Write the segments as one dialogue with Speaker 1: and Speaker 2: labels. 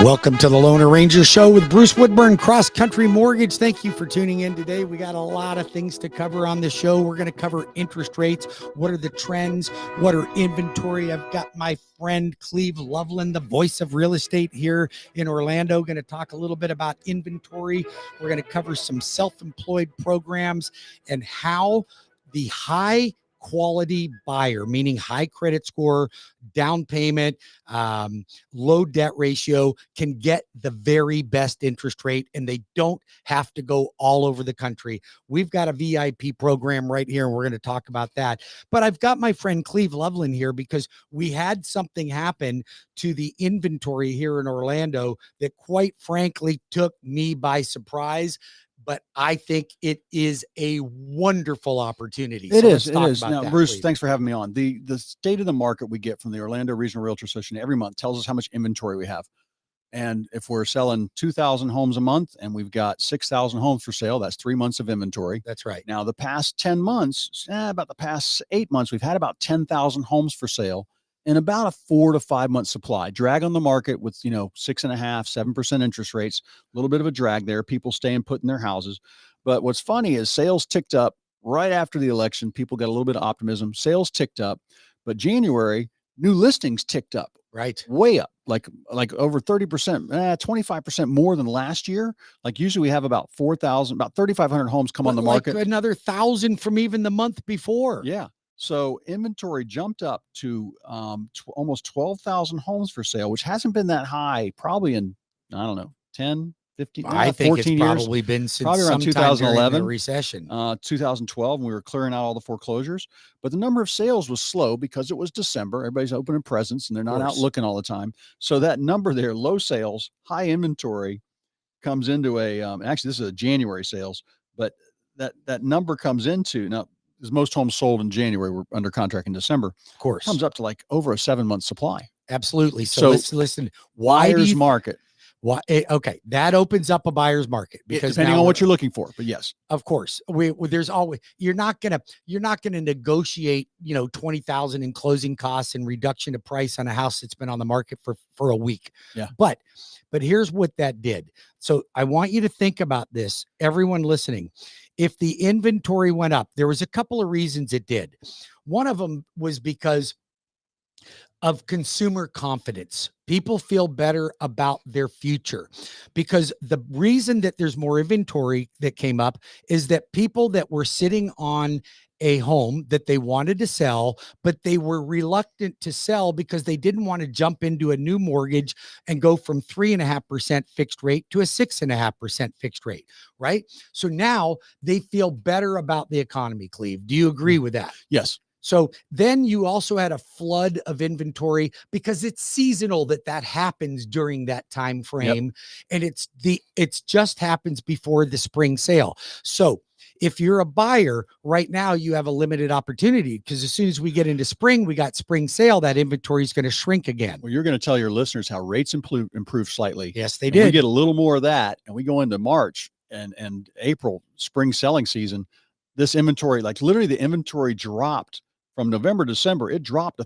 Speaker 1: Welcome to the Loner Ranger Show with Bruce Woodburn CrossCountry Mortgage. Thank you for tuning in today. We got a lot of things to cover on the show. We're going to cover interest rates. What are the trends? What are inventory? I've got my friend Cleve Loveland, the voice of real estate here in Orlando, going to talk a little bit about inventory. We're going to cover some self-employed programs and how the high quality buyer, meaning high credit score, down payment, low debt ratio, can get the very best interest rate, and they don't have to go all over the country. We've got a VIP program right here, and we're going to talk about that. But I've got my friend Cleve Loveland here because we had something happen to the inventory here in Orlando that quite frankly took me by surprise. But I think it is a wonderful opportunity.
Speaker 2: It is. Now,
Speaker 1: that,
Speaker 2: Bruce,
Speaker 1: please.
Speaker 2: Thanks for having me on. The state of the market we get from the Orlando Regional Realtor Association every month tells us how much inventory we have. And if we're selling 2,000 homes a month and we've got 6,000 homes for sale, that's 3 months of inventory.
Speaker 1: That's right.
Speaker 2: Now, the past 10 months, about the past 8 months, we've had about 10,000 homes for sale in about a 4 to 5 month supply. Drag on the market with, 6.5%, 7% interest rates, a little bit of a drag there, people staying put in their houses. But what's funny is sales ticked up right after the election. People got a little bit of optimism. Sales ticked up, but January, new listings ticked up.
Speaker 1: Right.
Speaker 2: Way up, like over 30%, 25% more than last year. Like usually we have about 3,500 homes come on the market.
Speaker 1: Like another 1,000 from even the month before.
Speaker 2: Yeah. So inventory jumped up to almost 12,000 homes for sale, which hasn't been that high probably in, 10, 15,
Speaker 1: I think
Speaker 2: 14
Speaker 1: it's
Speaker 2: years.
Speaker 1: probably been since
Speaker 2: Probably around
Speaker 1: sometime
Speaker 2: 2011,
Speaker 1: during the recession.
Speaker 2: 2012, when we were clearing out all the foreclosures. But the number of sales was slow because it was December. Everybody's opening presents and they're not out looking all the time. So that number there, low sales, high inventory, comes into actually this is a January sales, but that number comes into now. As most homes sold in January, we're under contract in December.
Speaker 1: Of course,
Speaker 2: comes up to like over a 7 month supply.
Speaker 1: Absolutely. So let's listen.
Speaker 2: Buyer's market.
Speaker 1: Why? Okay, that opens up a buyer's market because
Speaker 2: depending on what you're looking for. But yes,
Speaker 1: of course, there's always you're not gonna negotiate 20,000 in closing costs and reduction of price on a house that's been on the market for a week.
Speaker 2: Yeah.
Speaker 1: But here's what that did. So I want you to think about this, everyone listening. If the inventory went up, there was a couple of reasons it did. One of them was because of consumer confidence. People feel better about their future because the reason that there's more inventory that came up is that people that were sitting on a home that they wanted to sell, but they were reluctant to sell because they didn't want to jump into a new mortgage and go from 3.5% fixed rate to a 6.5% fixed rate, right? So now they feel better about the economy, Cleve. Do you agree with that?
Speaker 2: Yes.
Speaker 1: So then you also had a flood of inventory because it's seasonal that happens during that time frame. Yep. And it's just happens before the spring sale. So if you're a buyer right now, you have a limited opportunity because as soon as we get into spring, we got spring sale, that inventory is going to shrink again.
Speaker 2: Well, you're going to tell your listeners how rates improve slightly.
Speaker 1: Yes, they did.
Speaker 2: We get a little more of that and we go into March and April, spring selling season. This inventory, like literally the inventory dropped from November, December, it dropped to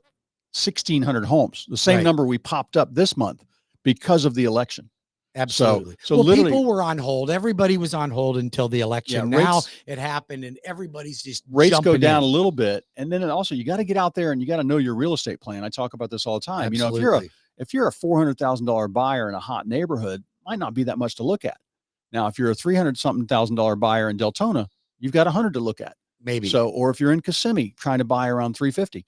Speaker 2: 1,600 homes, the same number we popped up this month because of the election.
Speaker 1: Absolutely.
Speaker 2: So literally,
Speaker 1: people were on hold. Everybody was on hold until the election. Yeah, now it happened and everybody's just
Speaker 2: rates go down a little bit. And then also you got to get out there and you got to know your real estate plan. I talk about this all the time.
Speaker 1: Absolutely.
Speaker 2: If you're a $400,000 buyer in a hot neighborhood, might not be that much to look at. Now, if you're a $300,000 buyer in Deltona, you've got 100 to look at.
Speaker 1: Maybe.
Speaker 2: So, or if you're in Kissimmee trying to buy around 350,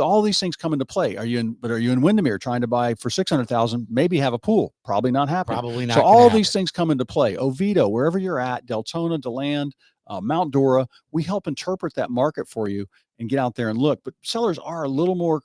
Speaker 2: all these things come into play. Are you in Windermere trying to buy for 600,000? Maybe have a pool. Probably not happening.
Speaker 1: Probably not.
Speaker 2: So all these things come into play. Oviedo, wherever you're at, Deltona, DeLand, Mount Dora, we help interpret that market for you and get out there and look. But sellers are a little more.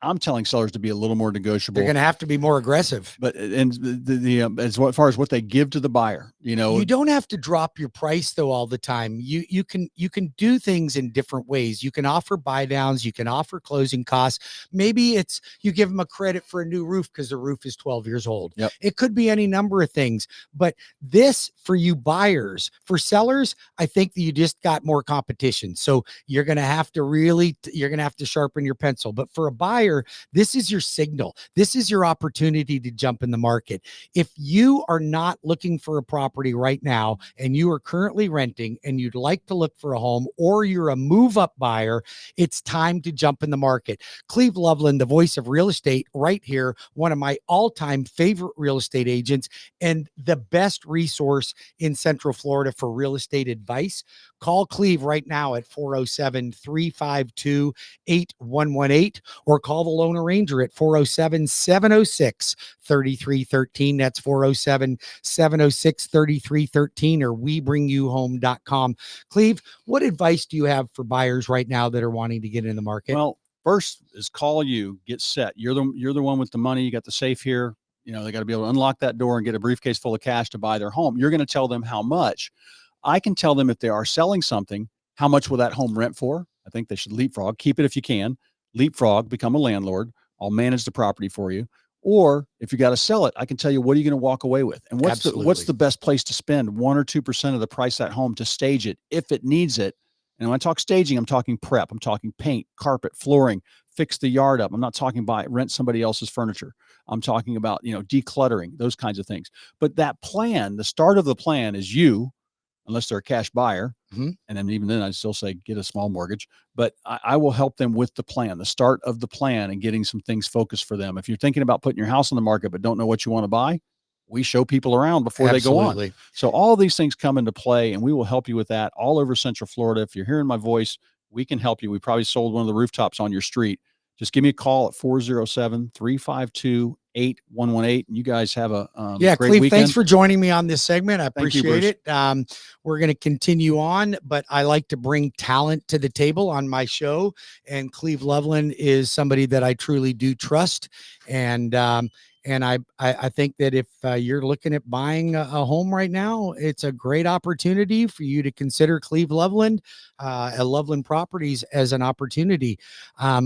Speaker 2: I'm telling sellers to be a little more negotiable.
Speaker 1: They're going to have to be more aggressive.
Speaker 2: But as far as what they give to the buyer, You know,
Speaker 1: you don't have to drop your price though all the time. You can do things in different ways. You can offer buy downs, you can offer closing costs. Maybe it's you give them a credit for a new roof because the roof is 12 years old.
Speaker 2: Yep.
Speaker 1: It could be any number of things. But this for you buyers, for sellers, I think that you just got more competition. So you're going to have to sharpen your pencil. But for a buyer, this is your signal. This is your opportunity to jump in the market. If you are not looking for a property right now and you are currently renting and you'd like to look for a home, or you're a move up buyer, it's time to jump in the market. Cleve Loveland, the voice of real estate right here, one of my all-time favorite real estate agents and the best resource in Central Florida for real estate advice. Call Cleve right now at 407-352-8118 or call the Lone Ranger at 407-706-3313. That's 407-706-3313 or webringyouhome.com. Cleve, what advice do you have for buyers right now that are wanting to get in the market?
Speaker 2: Well, first is call you, get set. You're the one with the money. You got the safe here. You know, they got to be able to unlock that door and get a briefcase full of cash to buy their home. You're going to tell them how much. I can tell them if they are selling something, how much will that home rent for? I think they should leapfrog. Keep it if you can. Leapfrog, become a landlord. I'll manage the property for you. Or if you got to sell it, I can tell you what are you going to walk away with, and what's the best place to spend 1 or 2% of the price of that home to stage it if it needs it. And when I talk staging, I'm talking prep. I'm talking paint, carpet, flooring, fix the yard up. I'm not talking rent somebody else's furniture. I'm talking about, decluttering, those kinds of things. But that plan, the start of the plan is you, unless they're a cash buyer.
Speaker 1: Mm-hmm.
Speaker 2: And then even then, I still say get a small mortgage. But I will help them with the plan, the start of the plan, and getting some things focused for them. If you're thinking about putting your house on the market but don't know what you want to buy, we show people around before they go on. So all these things come into play, and we will help you with that all over Central Florida. If you're hearing my voice, we can help you. We probably sold one of the rooftops on your street. Just give me a call at 407-352-8118. And you guys have a great
Speaker 1: Cleve,
Speaker 2: weekend.
Speaker 1: thanks for joining me on this segment. I appreciate
Speaker 2: it.
Speaker 1: We're going to continue on, but I like to bring talent to the table on my show. And Cleve Loveland is somebody that I truly do trust. And I think that if you're looking at buying a home right now, it's a great opportunity for you to consider Cleve Loveland, Loveland Properties as an opportunity.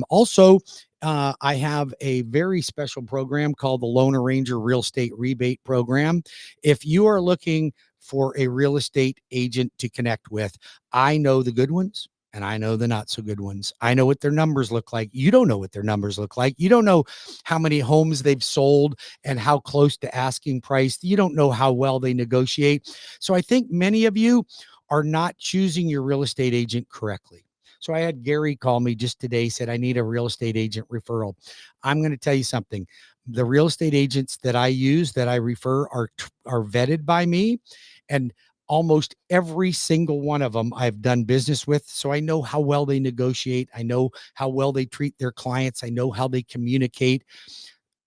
Speaker 1: Also, I have a very special program called the Lone Ranger Real Estate Rebate Program. If you are looking for a real estate agent to connect with, I know the good ones and I know the not so good ones. I know what their numbers look like. You don't know what their numbers look like. You don't know how many homes they've sold and how close to asking price. You don't know how well they negotiate. So I think many of you are not choosing your real estate agent correctly. So I had Gary call me just today, said, I need a real estate agent referral. I'm going to tell you something. The real estate agents that I use, that I refer, are vetted by me, and almost every single one of them I've done business with. So I know how well they negotiate. I know how well they treat their clients. I know how they communicate.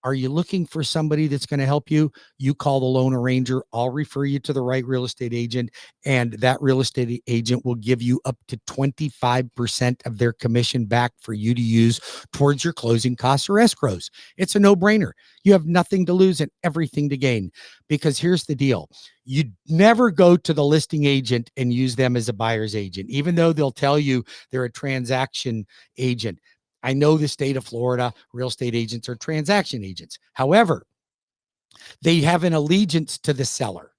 Speaker 1: Are you looking for somebody that's going to help you? You call the Lone Ranger. I'll refer you to the right real estate agent, and that real estate agent will give you up to 25% of their commission back for you to use towards your closing costs or escrows. It's a no-brainer. You have nothing to lose and everything to gain, because here's the deal. You never go to the listing agent and use them as a buyer's agent, even though they'll tell you they're a transaction agent. I know the state of Florida, real estate agents are transaction agents. However, they have an allegiance to the seller.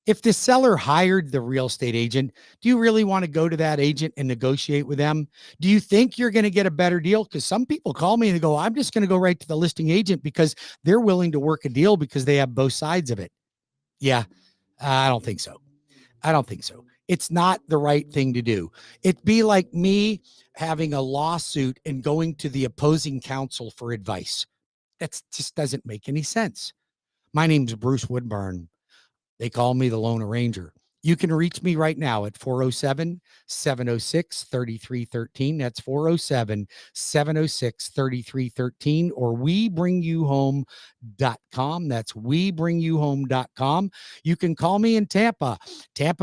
Speaker 1: If the seller hired the real estate agent, do you really want to go to that agent and negotiate with them? Do you think you're going to get a better deal? Because some people call me and they go, I'm just going to go right to the listing agent because they're willing to work a deal because they have both sides of it. Yeah, I don't think so. It's not the right thing to do. It'd be like me having a lawsuit and going to the opposing counsel for advice. That just doesn't make any sense. My name's Bruce Woodburn. They call me the Lone Ranger. You can reach me right now at 407-706-3313. That's 407-706-3313 or webringyouhome.com. That's webringyouhome.com. You can call me in Tampa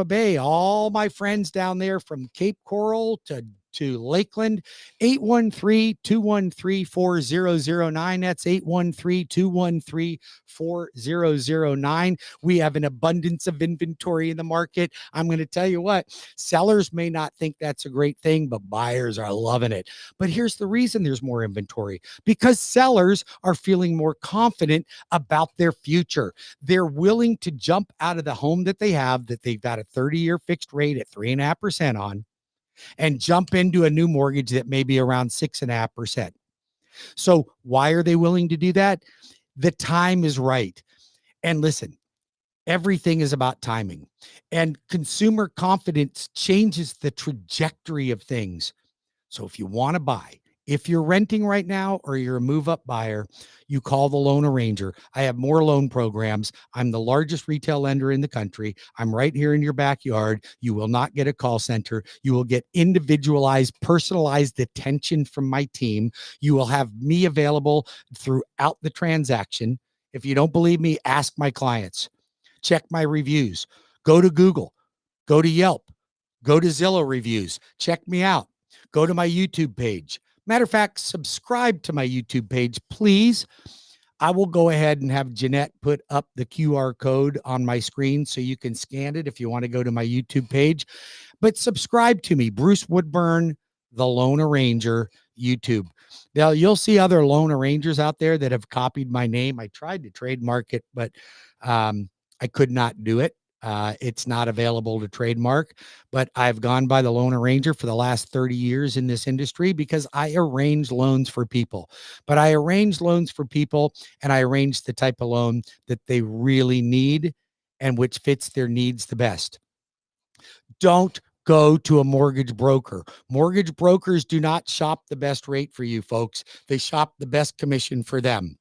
Speaker 1: Bay. All my friends down there from Cape Coral to to Lakeland. 813-213-4009. That's 813-213-4009. We have an abundance of inventory in the market. I'm going to tell you what, sellers may not think that's a great thing, but buyers are loving it. But here's the reason there's more inventory, because sellers are feeling more confident about their future. They're willing to jump out of the home that they have, that they've got a 30-year fixed rate at 3.5% on, and jump into a new mortgage that may be around 6.5%. So why are they willing to do that? The time is right. And listen, everything is about timing, and consumer confidence changes the trajectory of things. So if you want to buy, if you're renting right now or you're a move-up buyer, you call the Loan Arranger. I have more loan programs. I'm the largest retail lender in the country. I'm right here in your backyard. You will not get a call center. You will get individualized, personalized attention from my team. You will have me available throughout the transaction. If you don't believe me, ask my clients. Check my reviews. Go to Google. Go to Yelp. Go to Zillow reviews. Check me out. Go to my YouTube page. Matter of fact, subscribe to my YouTube page, please. I will go ahead and have Jeanette put up the QR code on my screen so you can scan it if you want to go to my YouTube page. But subscribe to me, Bruce Woodburn, the Loan Arranger, YouTube. Now, you'll see other loan arrangers out there that have copied my name. I tried to trademark it, but I could not do it. It's not available to trademark, but I've gone by the Loan Arranger for the last 30 years in this industry because I arrange loans for people. But I arrange loans for people, and I arrange the type of loan that they really need and which fits their needs the best. Don't go to a mortgage broker. Mortgage brokers do not shop the best rate for you, folks. They shop the best commission for them.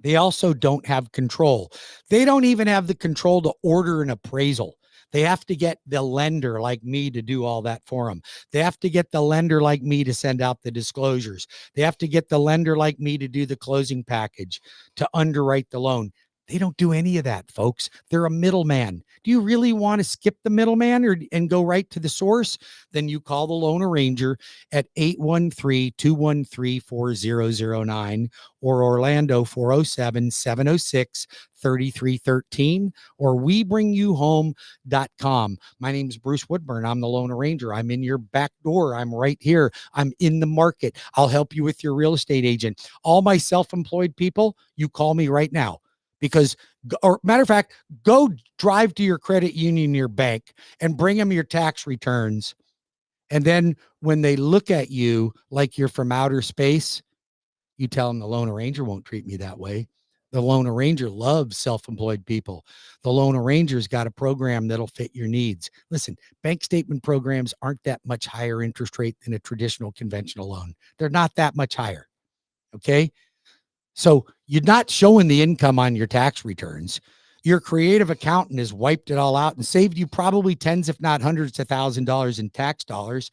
Speaker 1: They also don't have control. They don't even have the control to order an appraisal. They have to get the lender like me to do all that for them. They have to get the lender like me to send out the disclosures. They have to get the lender like me to do the closing package, to underwrite the loan. They don't do any of that, folks. They're a middleman. Do you really want to skip the middleman and go right to the source? Then you call the Loan Arranger at 813-213-4009 or Orlando 407-706-3313 or WeBringYouHome.com. My name is Bruce Woodburn. I'm the Loan Arranger. I'm in your back door. I'm right here. I'm in the market. I'll help you with your real estate agent. All my self-employed people, you call me right now. Because, or matter of fact, go drive to your credit union, your bank, and bring them your tax returns. And then when they look at you like you're from outer space, you tell them the Loan Arranger won't treat me that way. The Loan Arranger loves self-employed people. The Loan Arranger's got a program that'll fit your needs. Listen, bank statement programs aren't that much higher interest rate than a traditional conventional loan. They're not that much higher. Okay. So you're not showing the income on your tax returns. Your creative accountant has wiped it all out and saved you probably tens, if not hundreds of $1,000s in tax dollars.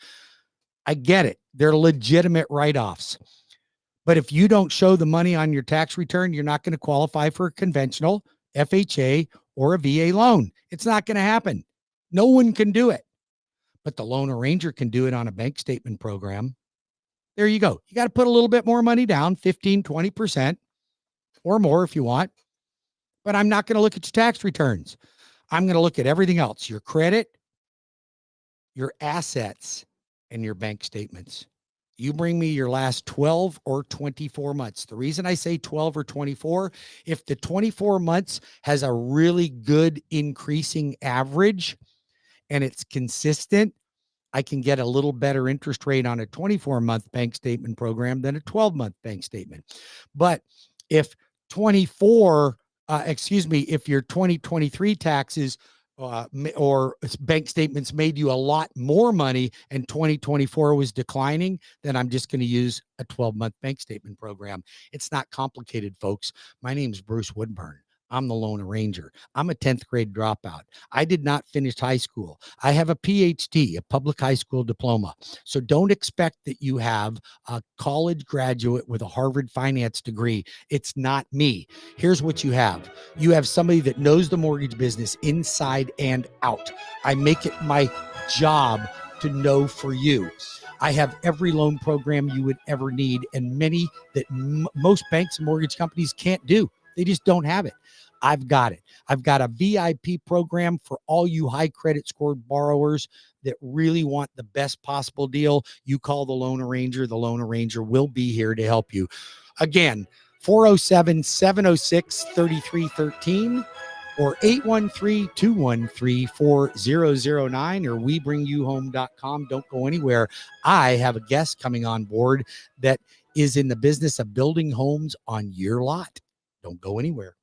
Speaker 1: I get it. They're legitimate write-offs. But if you don't show the money on your tax return, you're not going to qualify for a conventional FHA or a VA loan. It's not going to happen. No one can do it. But the Loan Arranger can do it on a bank statement program. There you go. You got to put a little bit more money down, 15, 20% or more if you want. But I'm not going to look at your tax returns. I'm going to look at everything else, your credit, your assets, and your bank statements. You bring me your last 12 or 24 months. The reason I say 12 or 24, if the 24 months has a really good increasing average and it's consistent, I can get a little better interest rate on a 24-month bank statement program than a 12-month bank statement. But if if your 2023 taxes or bank statements made you a lot more money and 2024 was declining, then I'm just going to use a 12-month bank statement program. It's not complicated, folks. My name is Bruce Woodburn. I'm the Loan Arranger. I'm a 10th grade dropout. I did not finish high school. I have a PhD, a public high school diploma. So don't expect that you have a college graduate with a Harvard finance degree. It's not me. Here's what you have. You have somebody that knows the mortgage business inside and out. I make it my job to know for you. I have every loan program you would ever need, and many that most banks and mortgage companies can't do. They just don't have it. I've got it. I've got a VIP program for all you high credit scored borrowers that really want the best possible deal. You call the loan arranger. The loan arranger will be here to help you. Again, 407-706-3313 or 813-213-4009 or webringyouhome.com. Don't go anywhere. I have a guest coming on board that is in the business of building homes on your lot. Don't go anywhere.